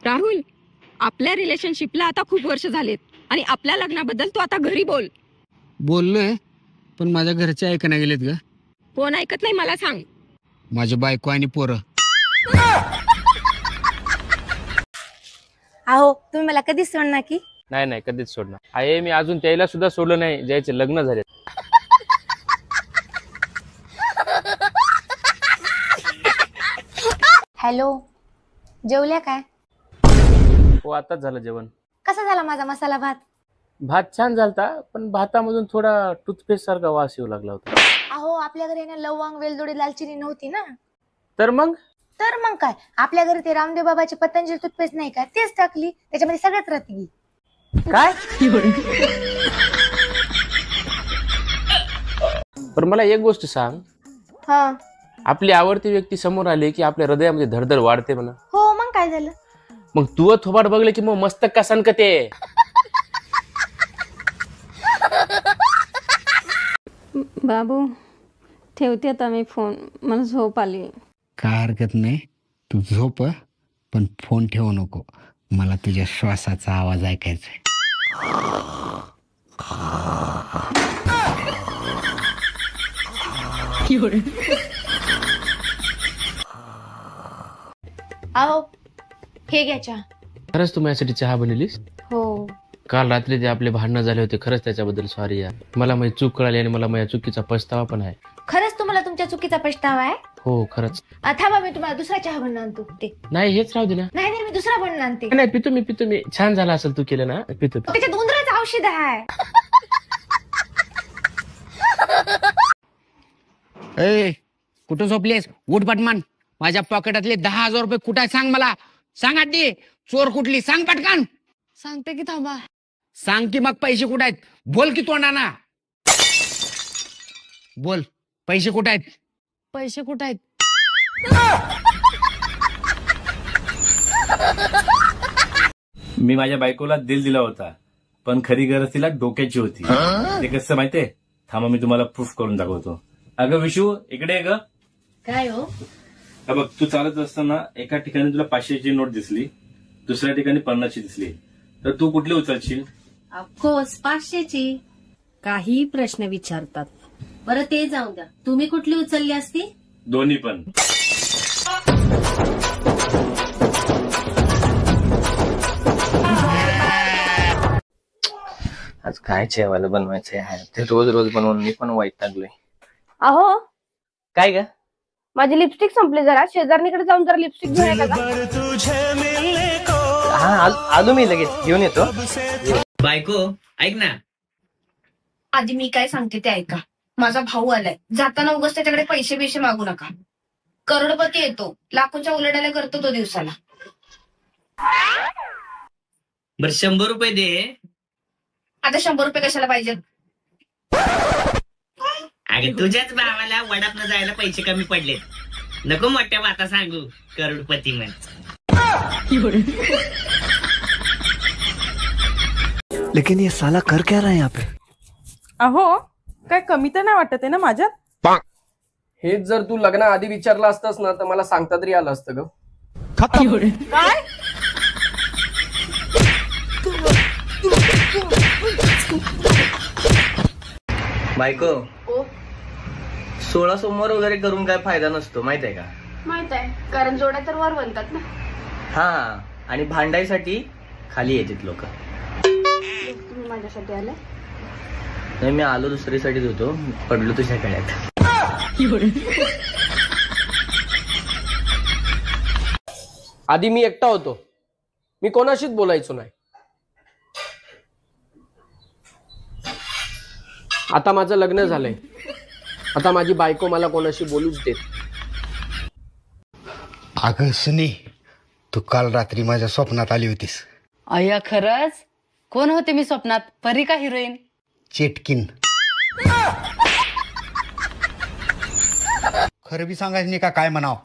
राहुल, आपल्या रिलेशनशिपला आता खूप वर्ष झालेत आणि आपल्या लग्नाबद्दल तू आता घरी बोल. बोललोय, पण माझ्या घरचे ऐकण्या गेलेत ग. कोण ऐकत नाही मला सांग. माझी बायको आणि पोरं. अहो तुम्ही मला कधीच सोडणार की? नाही नाही, कधीच सोडणार आहे मी. अजून त्याला सुद्धा सोडलं नाही ज्याचे लग्न झाले. हॅलो, जेवल्या काय? हो, आताच झालं जेवण. कसा झाला माझा मसाला भात? भात छान झालता, पण भातामधून थोडा टूथपेस्ट सारखा वास येऊ लागला होता. अहो आपल्या घरी ना लवंग, वेलदोडी, दालचिनी नव्हती ना. तर मग काय आपल्या घरी ते रामदेव बाबाची पतंजली टूथपेस्ट नाही का, तेच टाकली. त्याच्यामध्ये सगळ्यात राहते. काय? पण मला एक गोष्ट सांग, हा, आपली आवडती व्यक्ती समोर आली की आपल्या हृदयामध्ये धडधड वाढते म्हणा. हो, मग काय झालं? मग तू थोबाड बघले की मग मस्तक का सनकते. बाबू ठेवते आता मी फोन, मला झोप आली. काय हरकत नाही, तू झोप, पण फोन ठेवू नको. मला तुझ्या श्वासाचा आवाज ऐकायचा आहे. अहो हे घ्या चहा. खरंच तू माझ्यासाठी चहा बनवलीस? हो. काल रात्री ते आपले भांडणं झाले होते, खरंच त्याच्याबद्दल सॉरी यार. मला माझी चूक कळाली आणि मला माझ्या चुकीचा पछतावा पण आहे. खरंच तुम्हाला तुमच्या चुकीचा पछतावा आहे? हो खरंच. थांबा, मी तुम्हाला दुसरा चहा बनवून आणतो. ते नाही, हेच राहू दे ना. नाही नाही, मी दुसरा बनवून आणते. नाही, पितो मी. छान झाला असेल तू केलं ना, पितो. त्याच्यात उंदराचं औषध आहे. ए, कुठं झोपलेस? उठ पटमान. माझ्या पॉकेटातले 10,000 रुपये कुठे सांग मला. सांग आधी, चोर कुठली सांग पटकन. सांगते की, थांबा. सांग की मग पैसे कुठे आहेत? बोल की तोंडाना. बोल, पैसे कुठे आहेत? पैसे कुठे आहेत? मी माझ्या बायकोला दिल दिला होता, पण खरी गरज तिला डोक्याची होती. ते कसं माहितीये? थांबा, मी तुम्हाला प्रूफ करून दाखवतो. अगं विशू, इकडे ये ग. काय हो? बघ, तू चालत असताना एका ठिकाणी तुला 500ची नोट दिसली, दुसऱ्या ठिकाणी 50ची दिसली. तर तू कुठली उचलशील? ऑफकोर्स 500ची. काही प्रश्न विचारतात. बरं ते जाऊ द्या, तुम्ही कुठली उचलली असती? दोन्ही पण. आज काय जेवायला बनवायचंय आहे ते रोज रोज बनवून मी पण वैतागलोय. अहो काय ग? माझी लिपस्टिक संपली, जरा शेजारणीकडे जाऊन जरा लिपस्टिक घेऊन येता का? हा, आलो मी, लगेच घेऊन येतो. बायको ऐक ना. आधी मी काय सांगते ते ऐका. माझा भाऊ आलाय, जाताना उगाच त्याच्याकडे पैसे मागू नका. करोडपती येतो, लाखोच्या उलाढाल्या करतो तो दिवसाला. बर 100 रुपये दे. आता 100 रुपये कशाला पाहिजेत? अगं तुझ्याच भावाला वडापनं जायला पैसे कमी पडले. नको मोठ्या बाता सांगू, करोडपती म्हण. लेकिन ये साला कर क्या रहा है यहाँ पे? अहो काय कमी तर नाही वाटत आहे ना माझ्यात? हेच जर तू लग्न आधी विचारलं असतंस ना तर मला सांगता तरी आलं असतं ग. काय? बायको 16 सोमवार वगैरे करून काय फायदा नसतो, माहित आहे का? माहित आहे, कारण जोड्या तर वर बनतात ना. हा, आणि भांडायसाठी खाली येतात लोक. तुम्ही माझ्यासाठी आले? नाही, मी आलो दुसरीसाठीच होतो, पडलो तुझ्या गळ्यात. आधी मी एकटा होतो, मी कोणाशीच बोलायचो नाही. आता माझं लग्न झालंय, आता माझी बायको मला कोणाशी बोलूच देत. अगं सुनी, तू काल रात्री माझ्या स्वप्नात आली होतीस. अय्या खरंच? कोण होते मी स्वप्नात, परी का हिरोईन? चेटकिन. खरं बी सांगायचं नाही का काय म्हणाव?